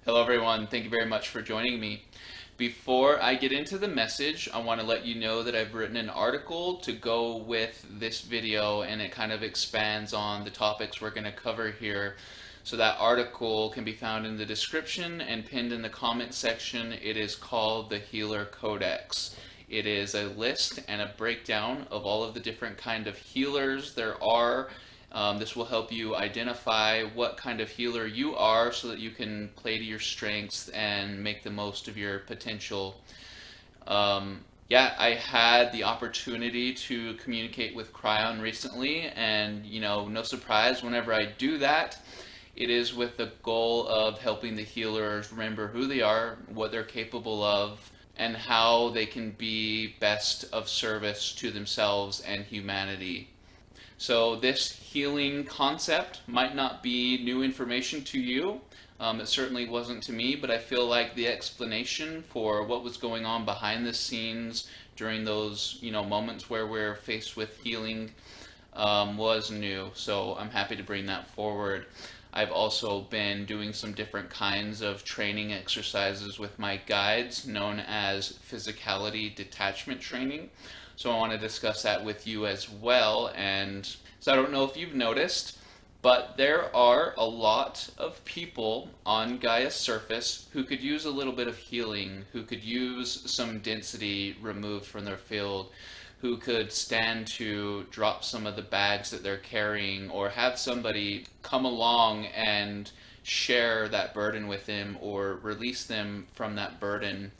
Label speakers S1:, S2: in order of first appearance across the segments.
S1: Hello, everyone. Thank you very much for joining me. Before I get into the message, I want to let you know that I've written an article to go with this video, and it kind of expands on the topics we're going to cover here. So that article can be found in the description and pinned in the comment section. It is called the Healer Codex. It is a list and a breakdown of all of the different kind of healers there are. This will help you identify what kind of healer you are so that you can play to your strengths and make the most of your potential. Yeah, I had the opportunity to communicate with Kryon recently, and no surprise, whenever I do that, it is with the goal of helping the healers remember who they are, what they're capable of, and how they can be best of service to themselves and humanity. So this healing concept might not be new information to you. It certainly wasn't to me, but I feel like the explanation for what was going on behind the scenes during those, moments where we're faced with healing was new. So I'm happy to bring that forward. I've also been doing some different kinds of training exercises with my guides known as Physicality detachment training. So I want to discuss that with you as well. And so I don't know if you've noticed, but there are a lot of people on Gaia's surface who could use a little bit of healing, who could use some density removed from their field, who could stand to drop some of the bags that they're carrying, or have somebody come along and share that burden with them or release them from that burden.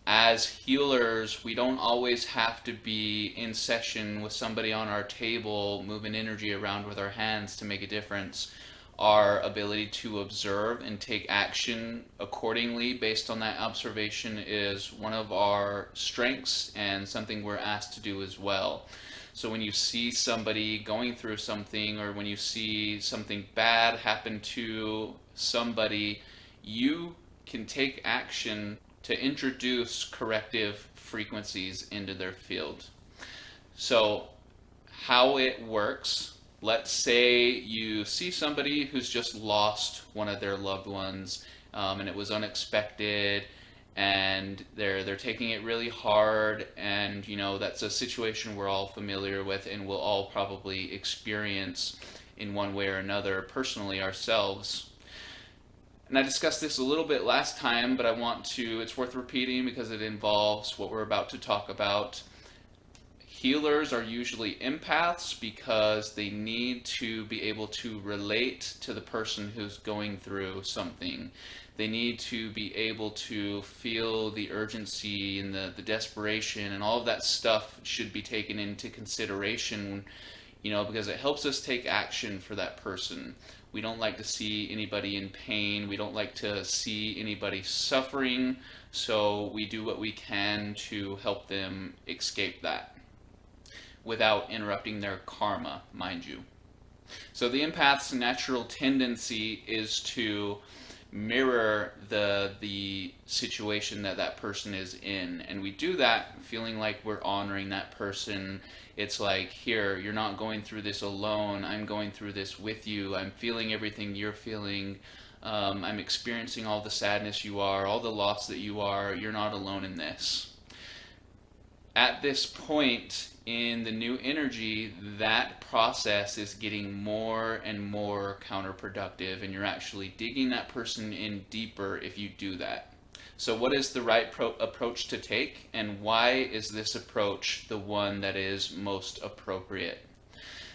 S1: As healers, we don't always have to be in session with somebody on our table, moving energy around with our hands to make a difference. Our ability to observe and take action accordingly based on that observation is one of our strengths and something we're asked to do as well. So when you see somebody going through something, or when you see something bad happen to somebody, you can take action to introduce corrective frequencies into their field. So how it works, let's say you see somebody who's just lost one of their loved ones, and it was unexpected, and they're taking it really hard, and that's a situation we're all familiar with and we'll all probably experience in one way or another personally ourselves. And I discussed this a little bit last time, but it's worth repeating because it involves what we're about to talk about. Healers are usually empaths because they need to be able to relate to the person who's going through something. They need to be able to feel the urgency and the desperation, and all of that stuff should be taken into consideration, because it helps us take action for that person. We don't like to see anybody in pain. We don't like to see anybody suffering. So we do what we can to help them escape that without interrupting their karma, mind you. So the empath's natural tendency is to mirror the situation that person is in, and we do that feeling like we're honoring that person. It's like, here, you're not going through this alone. I'm going through this with you. I'm feeling everything you're feeling. I'm experiencing all the sadness you are, all the loss that you are. You're not alone in this. At this point in the new energy, that process is getting more and more counterproductive, and you're actually digging that person in deeper if you do that. So what is the right approach to take, and why is this approach the one that is most appropriate?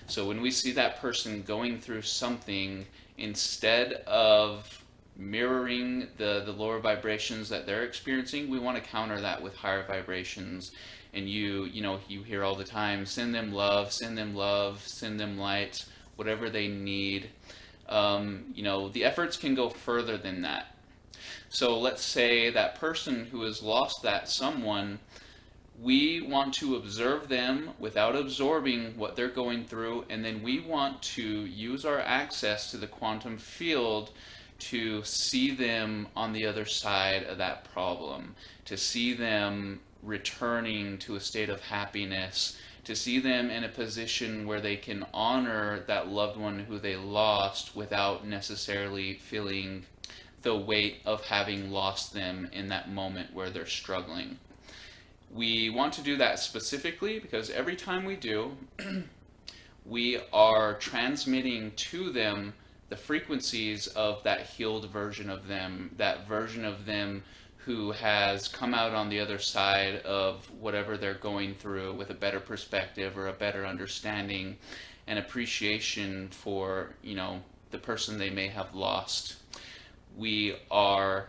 S1: So when we see that person going through something, instead of mirroring the lower vibrations that they're experiencing, we want to counter that with higher vibrations. And you hear all the time, send them love, send them love, send them light, whatever they need. The efforts can go further than that. So let's say that person who has lost that someone, we want to observe them without absorbing what they're going through, and then we want to use our access to the quantum field to see them on the other side of that problem, to see them returning to a state of happiness, to see them in a position where they can honor that loved one who they lost without necessarily feeling the weight of having lost them in that moment where they're struggling. We want to do that specifically because every time we do, we are transmitting to them the frequencies of that healed version of them, that version of them who has come out on the other side of whatever they're going through with a better perspective or a better understanding and appreciation for, the person they may have lost. We are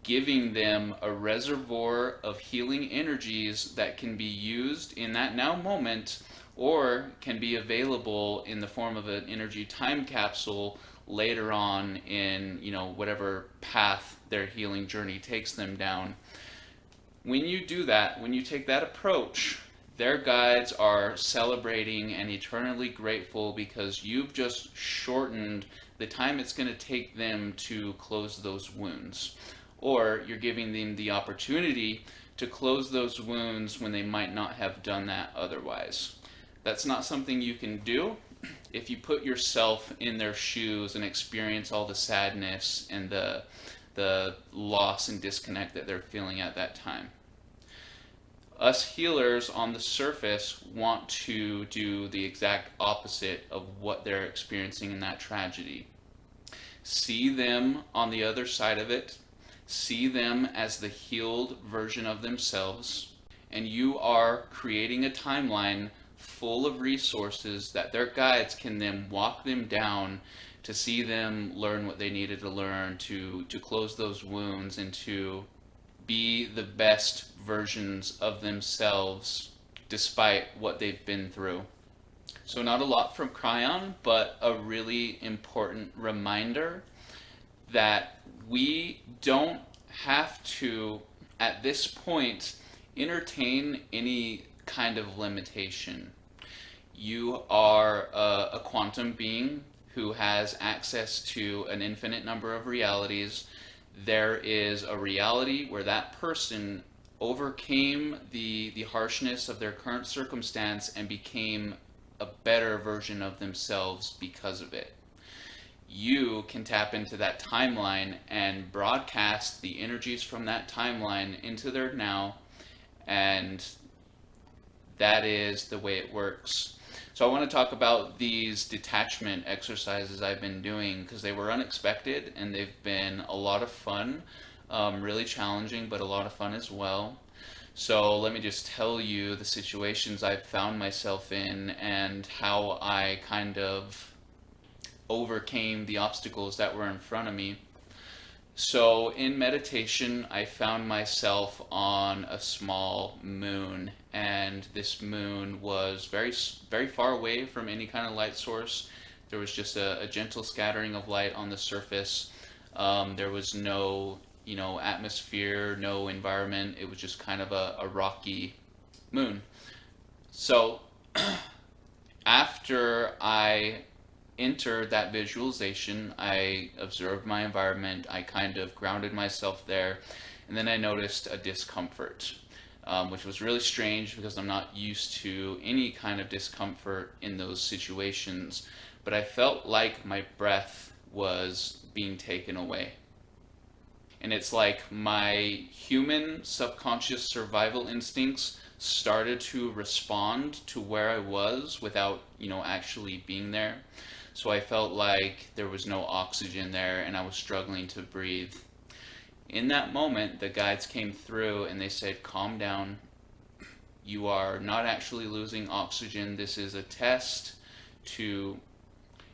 S1: giving them a reservoir of healing energies that can be used in that now moment or can be available in the form of an energy time capsule later on in, whatever path their healing journey takes them down. When you do that, when you take that approach, their guides are celebrating and eternally grateful because you've just shortened the time it's going to take them to close those wounds. Or you're giving them the opportunity to close those wounds when they might not have done that otherwise. That's not something you can do if you put yourself in their shoes and experience all the sadness and the loss and disconnect that they're feeling at that time. Us healers on the surface want to do the exact opposite of what they're experiencing in that tragedy. See them on the other side of it, see them as the healed version of themselves, and you are creating a timeline full of resources that their guides can then walk them down to see them learn what they needed to learn, to close those wounds, and to be the best versions of themselves despite what they've been through. So not a lot from Kryon, but a really important reminder that we don't have to, at this point, entertain any kind of limitation. You are a quantum being who has access to an infinite number of realities. There is a reality where that person overcame the harshness of their current circumstance and became a better version of themselves because of it. You can tap into that timeline and broadcast the energies from that timeline into their now, and that is the way it works. So I want to talk about these detachment exercises I've been doing because they were unexpected and they've been a lot of fun, really challenging, but a lot of fun as well. So let me just tell you the situations I've found myself in and how I kind of overcame the obstacles that were in front of me. So in meditation, I found myself on a small moon, and this moon was very, very far away from any kind of light source. There was just a gentle scattering of light on the surface. There was no, atmosphere, no environment. It was just kind of a rocky moon. So after I entered that visualization, I observed my environment, I kind of grounded myself there, and then I noticed a discomfort, which was really strange because I'm not used to any kind of discomfort in those situations, but I felt like my breath was being taken away. And it's like my human subconscious survival instincts started to respond to where I was without, actually being there. So I felt like there was no oxygen there and I was struggling to breathe. In that moment, the guides came through and they said, calm down. You are not actually losing oxygen. This is a test to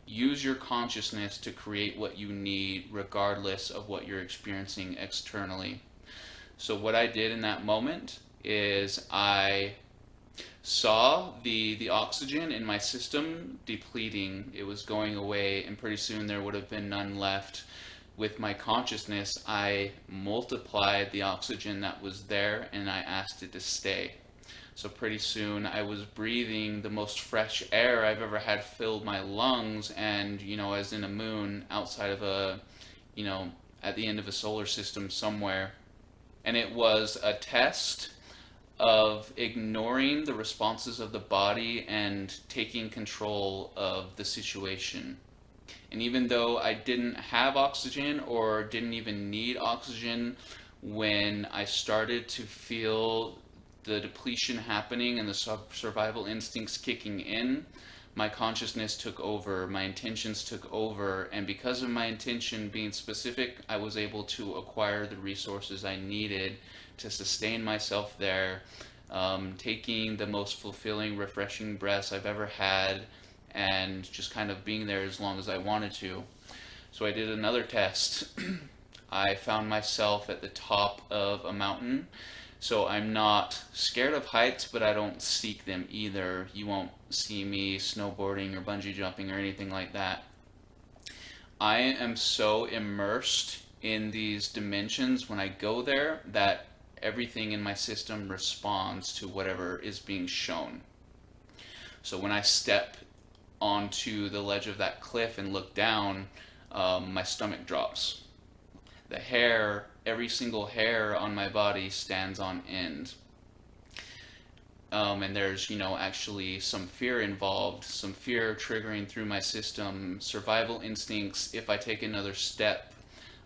S1: use your consciousness to create what you need regardless of what you're experiencing externally. So what I did in that moment is I saw the oxygen in my system depleting. It was going away, and pretty soon there would have been none left. With my consciousness, I multiplied the oxygen that was there and I asked it to stay. So pretty soon I was breathing the most fresh air I've ever had fill my lungs, and as in a moon outside of at the end of a solar system somewhere. And it was a test of ignoring the responses of the body and taking control of the situation. And even though I didn't have oxygen or didn't even need oxygen, when I started to feel the depletion happening and the survival instincts kicking in, my consciousness took over, my intentions took over, and because of my intention being specific, I was able to acquire the resources I needed to sustain myself there, taking the most fulfilling, refreshing breaths I've ever had, and just kind of being there as long as I wanted to. So I did another test. I found myself at the top of a mountain. So I'm not scared of heights, but I don't seek them either. You won't see me snowboarding or bungee jumping or anything like that. I am so immersed in these dimensions when I go there that everything in my system responds to whatever is being shown. So when I step onto the ledge of that cliff and look down, my stomach drops. The hair, every single hair on my body stands on end. And there's, actually some fear involved, some fear triggering through my system, survival instincts. If I take another step,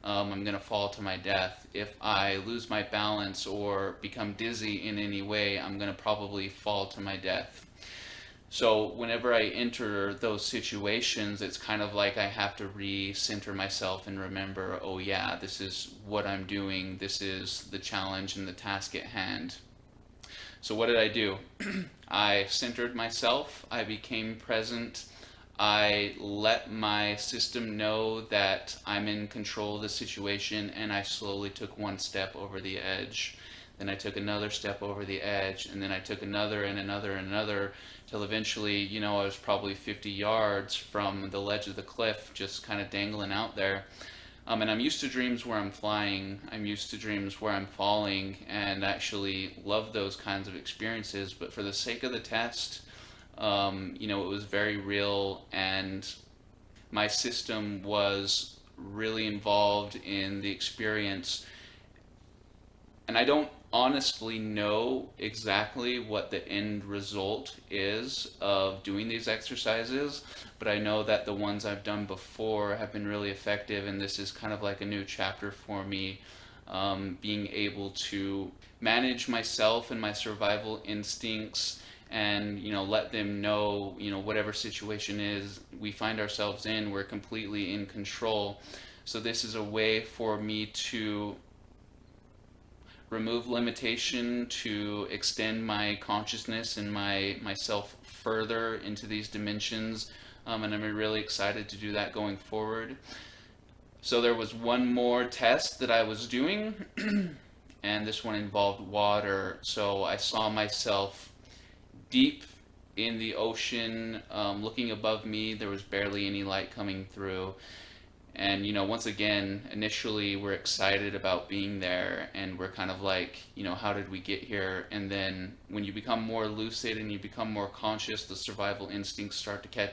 S1: I'm going to fall to my death. If I lose my balance or become dizzy in any way, I'm going to probably fall to my death. So whenever I enter those situations, it's kind of like I have to recenter myself and remember, oh yeah, this is what I'm doing. This is the challenge and the task at hand. So what did I do? I centered myself. I became present. I let my system know that I'm in control of the situation, and I slowly took one step over the edge. Then I took another step over the edge, and then I took another and another and another, till eventually, I was probably 50 yards from the ledge of the cliff, just kind of dangling out there. And I'm used to dreams where I'm flying. I'm used to dreams where I'm falling, and actually love those kinds of experiences. But for the sake of the test, it was very real, and my system was really involved in the experience. And I don't honestly know exactly what the end result is of doing these exercises, but I know that the ones I've done before have been really effective, and this is kind of like a new chapter for me, being able to manage myself and my survival instincts, and let them know, whatever situation is we find ourselves in, we're completely in control. So this is a way for me to remove limitation, to extend my consciousness and myself further into these dimensions, and I'm really excited to do that going forward. So there was one more test that I was doing, and this one involved water. So I saw myself deep in the ocean, looking above me. There was barely any light coming through. And, once again, initially we're excited about being there, and we're kind of like, how did we get here? And then when you become more lucid and you become more conscious, the survival instincts start to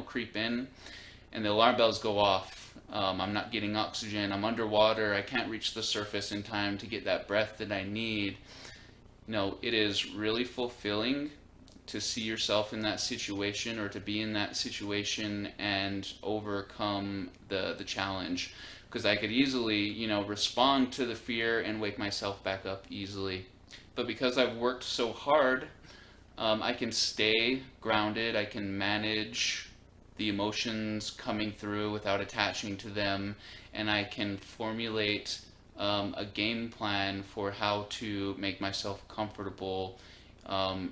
S1: creep in, and the alarm bells go off. I'm not getting oxygen. I'm underwater. I can't reach the surface in time to get that breath that I need. It is really fulfilling to see yourself in that situation, or to be in that situation and overcome the challenge, because I could easily respond to the fear and wake myself back up easily. But because I've worked so hard, I can stay grounded. I can manage the emotions coming through without attaching to them, and I can formulate a game plan for how to make myself comfortable,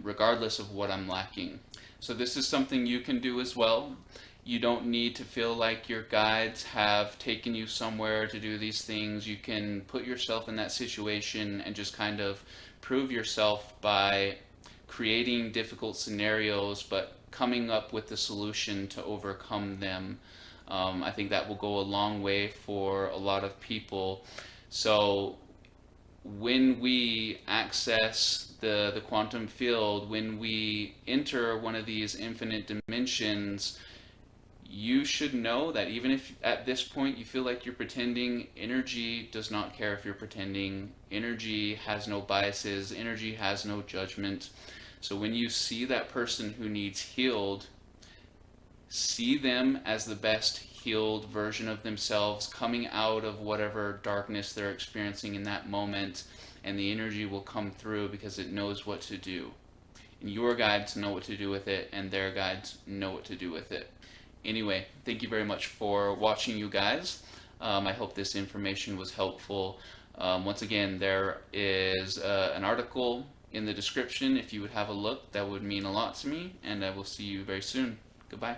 S1: regardless of what I'm lacking. So this is something you can do as well. You don't need to feel like your guides have taken you somewhere to do these things. You can put yourself in that situation and just kind of prove yourself by creating difficult scenarios, but coming up with the solution to overcome them. I think that will go a long way for a lot of people. So when we access the quantum field, when we enter one of these infinite dimensions, you should know that even if at this point you feel like you're pretending, energy does not care if you're pretending. Energy has no biases. Energy has no judgment. So when you see that person who needs healed, see them as the best healed version of themselves, coming out of whatever darkness they're experiencing in that moment, and the energy will come through because it knows what to do. And your guides know what to do with it, and their guides know what to do with it. Anyway, thank you very much for watching, you guys. I hope this information was helpful. Once again, there is an article in the description. If you would have a look, that would mean a lot to me, and I will see you very soon. Goodbye.